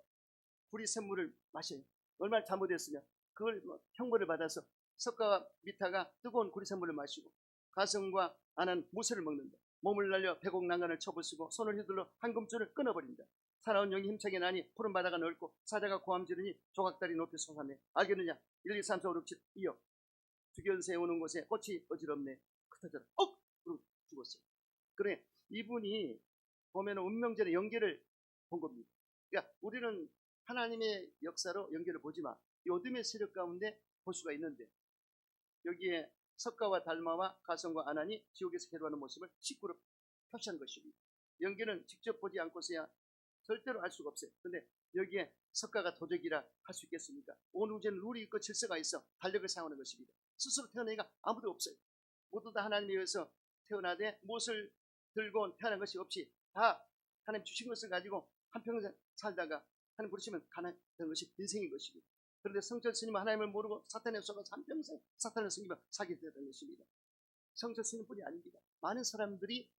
불이 샘물을 마셔요. 얼마나 잘못했으면 그걸 형벌을 받아서 석가와 미타가 뜨거운 구리샘물을 마시고 가성과 아는 무쇠를 먹는다. 몸을 날려 백옥난간을 쳐부수고 손을 휘둘러 한금줄을 끊어버린다. 사나운 영이 힘차게 나니 푸른 바다가 넓고 사자가 고함 지르니 조각다리 높이 솟았네. 알겠느냐? 1, 2, 3, 4, 5, 6, 7 이어 주견세 오는 곳에 꽃이 어지럽네. 흩어져라. 그러고 죽었어요. 그래, 이분이 보면 운명전의 연계를 본 겁니다. 그러니까 우리는 하나님의 역사로 연결을 보지만 이 어둠의 세력 가운데 볼 수가 있는데 여기에 석가와 달마와 가성과 아난이 지옥에서 괴로워하는 모습을 식구로 표시한 것입니다. 연계는 직접 보지 않고서야 절대로 알 수가 없어요. 근데 여기에 석가가 도적이라 할 수 있겠습니까? 온 우주에는 룰이 있고 질서가 있어 달력을 사용하는 것입니다. 스스로 태어나기가 아무도 없어요. 모두 다 하나님에 의해서 태어나되 무엇을 들고 태어난 것이 없이 다 하나님 주신 것을 가지고 한평생 살다가 하나님 부르시면 가는 것이 인생인 것입니다. 그런데 성철 스님은 하나님을 모르고 사탄에 속아서 한평생 사탄을 섬기며 살게 되었던 것입니다. 성철 스님뿐이 아닙니다. 많은 사람들이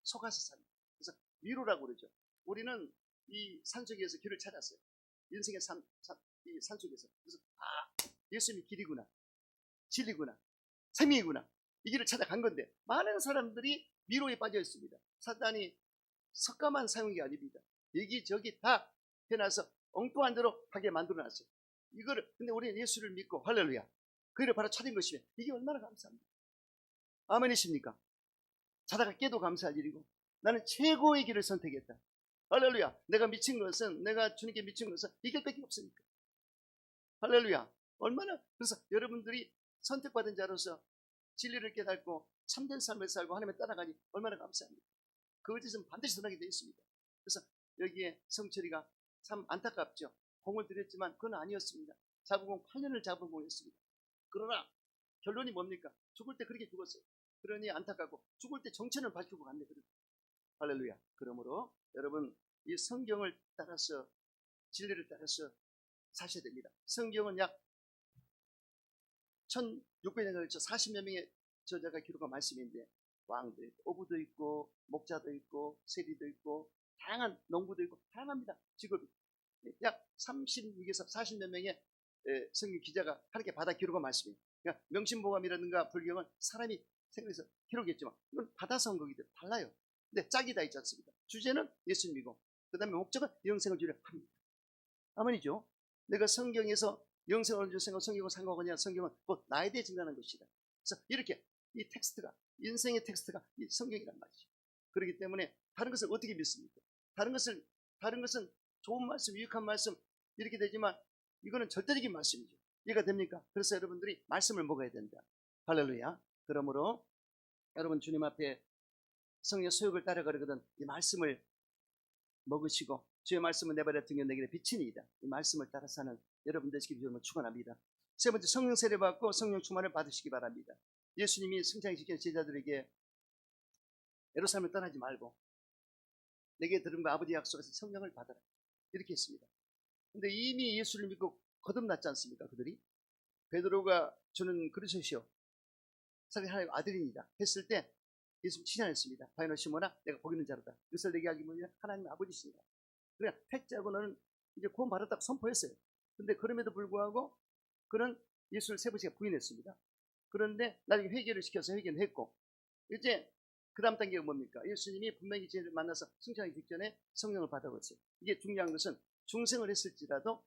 속아서 삽니다. 그래서 위로라고 그러죠. 우리는 이 산속에서 길을 찾았어요. 인생의 이 산속에서. 그래서 예수님이 길이구나, 진리구나, 생명이구나, 이 길을 찾아간 건데 많은 사람들이 미로에 빠져 있습니다. 사탄이 석가만 사용한 게 아닙니다. 여기저기 다 해놔서 엉뚱한 대로 하게 만들어놨어요. 이거를 근데 우리는 예수를 믿고 할렐루야 그를 바로 찾은 것이면 이게 얼마나 감사합니다. 아멘이십니까? 자다가 깨도 감사할 일이고 나는 최고의 길을 선택했다. 할렐루야. 내가 미친 것은, 내가 주님께 미친 것은 이길 밖에 없으니까. 할렐루야. 얼마나, 그래서 여러분들이 선택받은 자로서 진리를 깨닫고 참된 삶을 살고 하나님을 따라가니 얼마나 감사합니다. 그 뜻은 반드시 드러나게 되어 있습니다. 그래서 여기에 성철이가 참 안타깝죠. 공을 들였지만 그건 아니었습니다. 잡은 공 8년을 잡은 공이었습니다. 그러나 결론이 뭡니까? 죽을 때 그렇게 죽었어요. 그러니 안타깝고 죽을 때 정체는 밝히고 갔네. 할렐루야. 그러므로 여러분 이 성경을 따라서 진리를 따라서 사셔야 됩니다. 성경은 약 1600년에 걸쳐 40여 명의 저자가 기록한 말씀인데 왕도 있고 어부도 있고 목자도 있고 세리도 있고 다양한 농부도 있고 다양합니다. 직업이 약 36에서 40여 명의 성경 기자가 함께 받아 기록한 말씀이에요. 그러니까 명심보감이라든가 불경은 사람이 생각해서 기록했지만 이건 받아서 한 거기 때문에 달라요. 근데 짝이 다 있지 않습니까? 주제는 예수님이고 그 다음에 목적은 영생을 주려 합니다. 아멘이죠. 내가 성경에서 영생을 주려 생각 성경을 상고하느냐 성경은 곧 나에 대해 증거하는 것이다. 그래서 이렇게 이 텍스트가 인생의 텍스트가 이 성경이란 말이죠. 그렇기 때문에 다른 것을 어떻게 믿습니까? 다른 것은 좋은 말씀, 유익한 말씀 이렇게 되지만 이거는 절대적인 말씀이죠. 이해가 됩니까? 그래서 여러분들이 말씀을 먹어야 된다. 할렐루야. 그러므로 여러분 주님 앞에 성령 소욕을 따라가려거든 이 말씀을 먹으시고 주의 말씀은 내 발에 등에 내게 빛이니이다. 이 말씀을 따라 사는 여러분 되시기 위해 축원합니다. 세 번째 성령 세례 받고 성령 충만을 받으시기 바랍니다. 예수님이 승장시킨 제자들에게 예루살렘을 떠나지 말고 내게 들은 바 아버지 약속에서 성령을 받아라 이렇게 했습니다. 근데 이미 예수를 믿고 거듭났지 않습니까? 그들이 베드로가 주는 그러셨시오 사실 하나님의 아들입니다 했을 때 예수님 칭찬했습니다. 바요나 시몬아 내가 복 있는 자로다. 그것을 내게 하기 뭐냐 하나님의 아버지시니라. 그래 택자고 너는 이제 구원 받았다고 선포했어요. 근데 그럼에도 불구하고 그는 예수를 세 번씩 부인했습니다. 그런데 나중에 회개를 시켜서 회개는 했고 이제 그 다음 단계가 뭡니까? 예수님이 분명히 죄를 만나서 승천하기 직전에 성령을 받아버렸어요. 이게 중요한 것은 중생을 했을지라도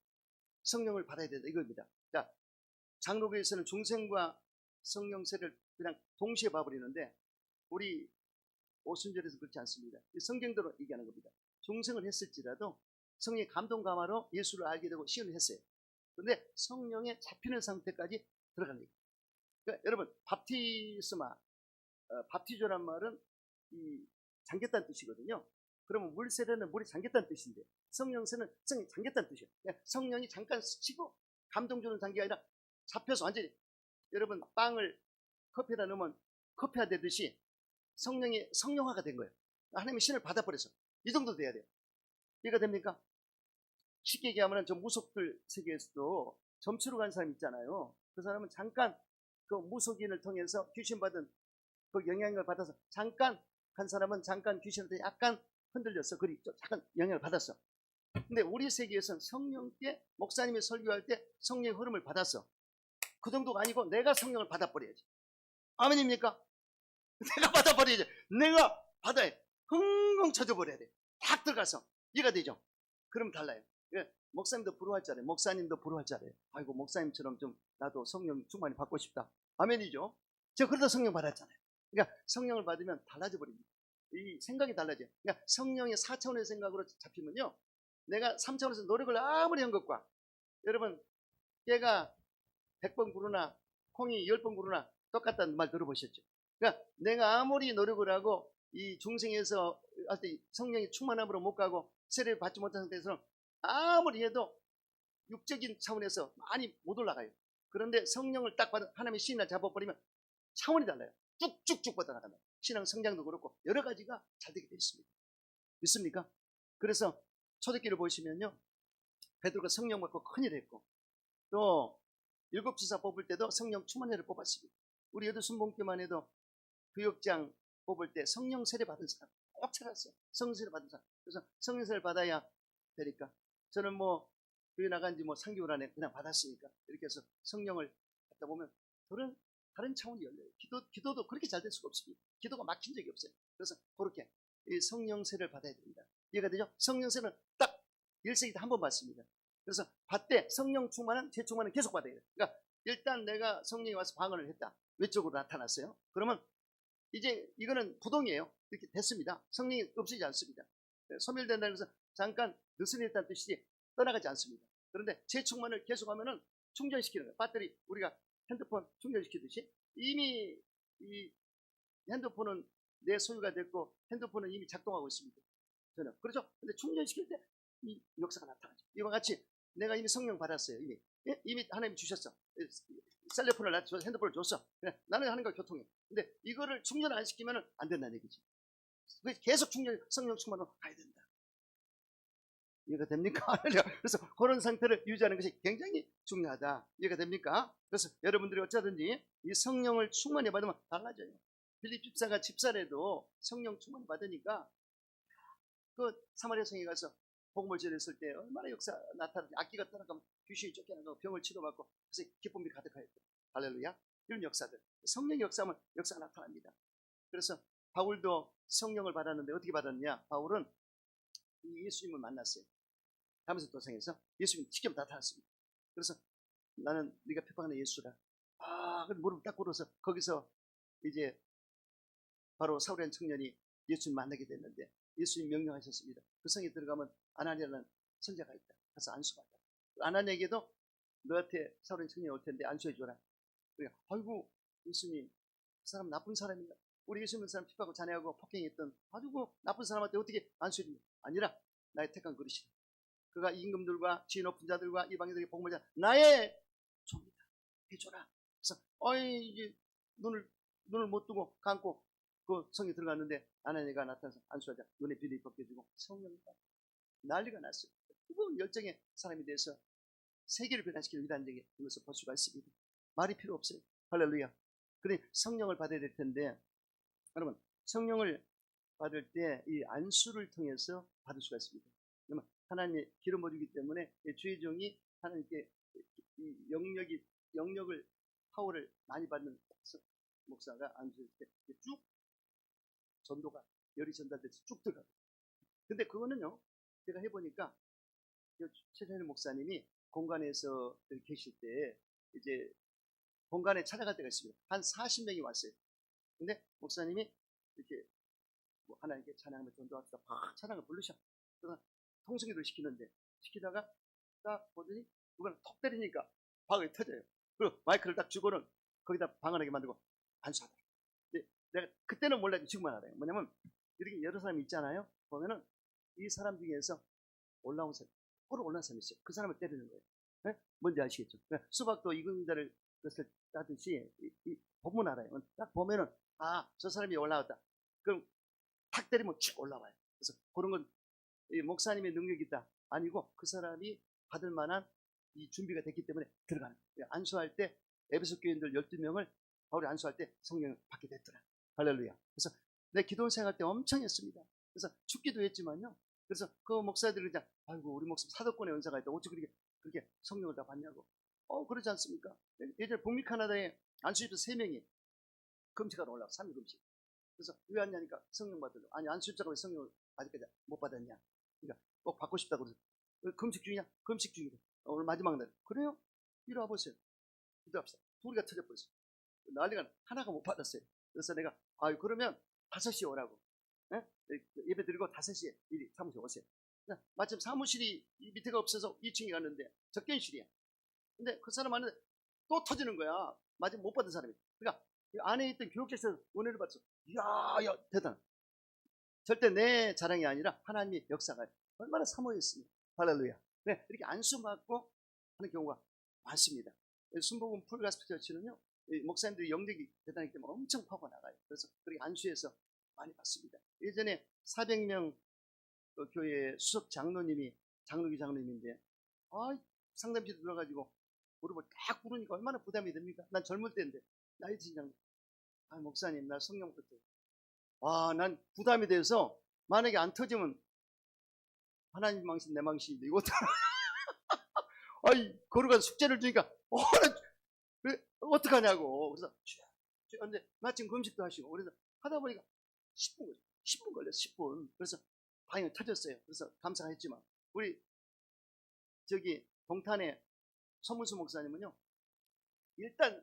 성령을 받아야 된다 이겁니다. 자, 장로교에서는 중생과 성령 세를 그냥 동시에 봐버리는데 우리 오순절에서 그렇지 않습니다. 성경대로 얘기하는 겁니다. 중생을 했을지라도 성령의 감동 감화로 예수를 알게 되고 시연을 했어요. 그런데 성령에 잡히는 상태까지 들어가는 거예요. 그러니까 여러분 밥티스마 밥티조란 말은 이 잠겼다는 뜻이거든요. 그러면 물 세례는 물이 잠겼다는 뜻인데 성령 세는 성령이 잠겼다는 뜻이에요. 성령이 잠깐 스치고 감동 주는 단계가 아니라 잡혀서 완전히 여러분 빵을 커피에다 넣으면 커피화 되듯이 성령이 성령화가 된 거예요. 하나님의 신을 받아버려서 이 정도 돼야 돼요. 이해가 됩니까? 쉽게 얘기하면 저 무속들 세계에서도 점치러 간 사람 있잖아요. 그 사람은 잠깐 그 무속인을 통해서 귀신 받은 그 영향을 받아서 잠깐 한 사람은 잠깐 귀신한테 약간 흔들렸어. 그리고 잠깐 영향을 받았어. 근데 우리 세계에서는 성령께 목사님이 설교할 때 성령의 흐름을 받았어. 그 정도가 아니고 내가 성령을 받아버려야지. 아멘입니까? 내가 받아버려야지. 내가 받아야 돼. 흥흥 쳐져버려야 돼. 딱 들어가서. 이해가 되죠? 그럼 달라요. 목사님도 부러워할 자래. 목사님도 부러워할 자래. 아이고 목사님처럼 좀 나도 성령 충만히 받고 싶다. 아멘이죠? 제가 그러다 성령 받았잖아요. 그러니까 성령을 받으면 달라져 버립니다. 이 생각이 달라져요. 그러니까 성령의 4차원의 생각으로 잡히면요. 내가 3차원에서 노력을 아무리 한 것과 여러분 깨가 100번 구르나 콩이 10번 구르나 똑같다는 말 들어보셨죠? 그러니까 내가 아무리 노력을 하고 이 중생에서 할 때 성령의 충만함으로 못 가고 세례를 받지 못한 상태에서는 아무리 해도 육적인 차원에서 많이 못 올라가요. 그런데 성령을 딱 받은 하나님의 신을 잡아버리면 차원이 달라요. 쭉쭉쭉 뻗어나간다. 신앙 성장도 그렇고 여러 가지가 잘 되게 되어 있습니다. 믿습니까? 그래서 초대교회를 보시면요. 베드로가 성령 받고 큰일 했고 또 일곱 지사 뽑을 때도 성령 충만회를 뽑았습니다. 우리 여덟 순복교만 해도 교역장 뽑을 때 성령 세례 받은 사람 꼭 찾았어요. 성령 세례 받은 사람. 그래서 성령 세례를 받아야 되니까 저는 뭐 교회 나간 지 뭐 3개월 안에 그냥 받았으니까 이렇게 해서 성령을 받다 보면 다른 차원이 열려요. 기도도 그렇게 잘 될 수가 없습니다. 기도가 막힌 적이 없어요. 그래서 그렇게 이 성령 세례를 받아야 됩니다. 이해가 되죠? 성령 세례는 딱 1세기 때 한 번 받습니다. 그래서 받되 성령 충만은 재충만은 계속 받아야 돼요. 그러니까 일단 내가 성령이 와서 방언을 했다. 외적으로 나타났어요. 그러면 이제 이거는 부동이에요. 이렇게 됐습니다. 성령이 없어지지 않습니다. 소멸된다는 것은 잠깐 느슨했다는 뜻이지 떠나가지 않습니다. 그런데 재충만을 계속하면은 충전시키는 거예요. 배터리 우리가 핸드폰 충전시키듯이 이미 이 핸드폰은 내 소유가 됐고 핸드폰은 이미 작동하고 있습니다. 저는 그렇죠. 근데 충전시킬 때 이 역사가 나타나죠. 이와 같이 내가 이미 성령 받았어요. 이미 하나님 주셨어. 셀레폰을 나한테 줘서 핸드폰을 줬어. 나는 하는 거 교통해. 근데 이거를 충전 안 시키면 안 된다는 얘기지. 계속 성령 충만으로 가야 된다. 이해가 됩니까? 그래서 그런 상태를 유지하는 것이 굉장히 중요하다. 이해가 됩니까? 그래서 여러분들이 어쩌든지 이 성령을 충만히 받으면 달라져요. 빌립 집사가 집사래도 성령 충만 받으니까 그 사마리아 성에 가서 복음을 전했을 때 얼마나 역사 나타나지. 악기가 떠나가면 귀신이 쫓겨나고 병을 치료받고 그래서 기쁨이 가득하였다. 할렐루야. 이런 역사들. 성령의 역사하면 역사가 나타납니다. 그래서 바울도 성령을 받았는데 어떻게 받았느냐. 바울은 예수님을 만났어요. 다메섹 도상에서 예수님이 직접 나타났습니다. 그래서 나는 네가 핍박하는 예수라. 그래서 무릎 딱 꿇어서 거기서 이제 바로 사울이라는 청년이 예수님 만나게 됐는데 예수님 명령하셨습니다. 그 성에 들어가면 아나니아라는 선자가 있다. 가서 안수받아. 아나니아에게도 너한테 사울이라는 청년이 올 텐데 안수해 줘라. 그러니까 아이고 예수님 그 사람 나쁜 사람인가? 우리 예수 믿는 사람 핍박하고 잔해하고 폭행했던 아주 그 나쁜 사람한테 어떻게 안수해 줍니까? 아니라 나의 택한 그릇이다. 그가 임금들과 지위 높은 자들과 이방인들에게 복음을 전하 나의 종이다. 해줘라. 그래서 이제 눈을 못 뜨고 감고 그 성에 들어갔는데 아나니아가 나타나서 안수하자 눈에 비늘이 벗겨지고 성령이 난리가 났어요. 그거 열정의 사람이 돼서 세계를 변화시키는 위대한 것을 볼 수가 있습니다. 말이 필요 없어요. 할렐루야. 그러니 성령을 받아야 될 텐데 여러분 성령을 받을 때 이 안수를 통해서 받을 수가 있습니다. 그러면 하나님의 기름 부어주기 때문에 주의 종이 하나님께 이 영역을 파워를 많이 받는 목사가 안수할 때 쭉 전도가 열이 전달돼서 쭉 들어가요. 근데 그거는요 제가 해보니까 최찬일 목사님이 공간에서 계실 때 이제 공간에 찾아갈 때가 있습니다. 한 40명이 왔어요. 근데 목사님이 이렇게 뭐 하나님께 찬양하며 전도합시다. 막 찬양을 부르셔. 그래서 통성기도를 시키다가 딱 보더니 누가 턱 때리니까 방이 터져요. 그리고 마이크를 딱 주고는 거기다 방언하게 만들고 안수하더라. 내가 그때는 몰라도 지금만 알아요. 뭐냐면 이렇게 여러 사람이 있잖아요. 보면은 이 사람 중에서 올라온 사람, 거꾸로 올라온 사람이 있어요. 그 사람을 때리는 거예요. 네? 뭔지 아시겠죠? 수박도 익은 자를 그것을 따듯이 이 보면 알아요. 딱 보면은 저 사람이 올라왔다. 그럼 탁 때리면 쭉 올라와요. 그래서 그런 건 목사님의 능력이 있다 아니고 그 사람이 받을 만한 이 준비가 됐기 때문에 들어가는 거예요. 안수할 때 에베소 교인들 12명을 바울이 안수할 때 성령을 받게 됐더라. 할렐루야. 그래서 내 기도 생활 때 엄청 했습니다. 그래서 죽기도 했지만요. 그래서 그 목사들이 그냥 아이고 우리 목사 사도권의 은사가 있다. 어찌 그렇게 성령을 다 받냐고. 그러지 않습니까? 예전에 북미 카나다에 안수집사 3명이 금식하러 올라와 3일 금식. 그래서 왜 왔냐니까 성령 받으려. 아니 안수집사가 왜 성령을 아직까지 못 받았냐. 그러니까 꼭 받고 싶다고 그래서 금식 중이냐? 금식 중이래. 오늘 마지막 날. 그래요? 이리 와보세요. 기도합시다. 둘이가 터져버렸어요. 난리가 하나가 못 받았어요. 그래서 내가 그러면 5시에 오라고. 예배 드리고 5시에 이리 사무실 오세요. 마침 사무실이 밑에가 없어서 2층에 갔는데 접견실이야. 근데 그 사람 안에 또 터지는 거야. 마침 못 받은 사람이. 그러니까 안에 있던 교육자에서 은혜를 받았어. 이야 대단. 절대 내 자랑이 아니라 하나님의 역사가 얼마나 사모했습니다. 할렐루야. 네, 이렇게 안수받고 하는 경우가 많습니다. 순복음 풀가스펠 처치는요 목사님들이 영적이 대단하기 때문에 엄청 파고 나가요. 그래서 그렇게 안수해서 많이 받습니다. 예전에 400명 교회 수석 장로님이 장로님인데 상담실에 들어가지고 무릎을 딱 꿇으니까 얼마나 부담이 됩니까? 난 젊을 때인데 나이 드신 장로 목사님 나 성령 받았어요. 난 부담이 돼서 만약에 안 터지면 하나님 망신 내 망신인데 이것도 거룩한 숙제를 주니까 어떡하냐고. 그래서 근데 마침 금식도 하시고 그래서 하다 보니까 10분 걸렸어. 10분. 그래서 다행히 터졌어요. 그래서 감사했지만 우리 저기 동탄의 서문수 목사님은요 일단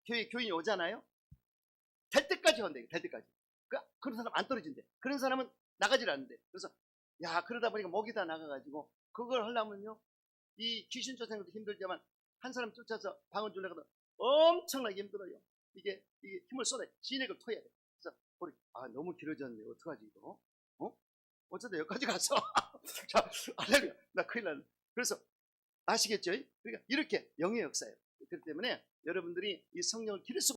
교회 교인이 오잖아요. 될 때까지 한대. 될 때까지. 그런 사람 안 떨어진대. 그런 사람은 나가질 않는데. 그래서 야, 그러다 보니까 목이 다 나가가지고 그걸 하려면요, 이 귀신 쫓아내는 것도 힘들지만 한 사람 쫓아서 방을 주려고 하면 엄청나게 힘들어요. 이게 힘을 쏟아야 돼. 진액을 토해야 돼. 그래서 우리 너무 길어졌네. 어떡하지 이거? 어쩌다 여기까지 갔어. 자, 할렐루야. 나 큰일 났네. 그래서 아시겠죠? 그러니까 이렇게 영의 역사예요. 그렇기 때문에 여러분들이 이 성령을 기를 수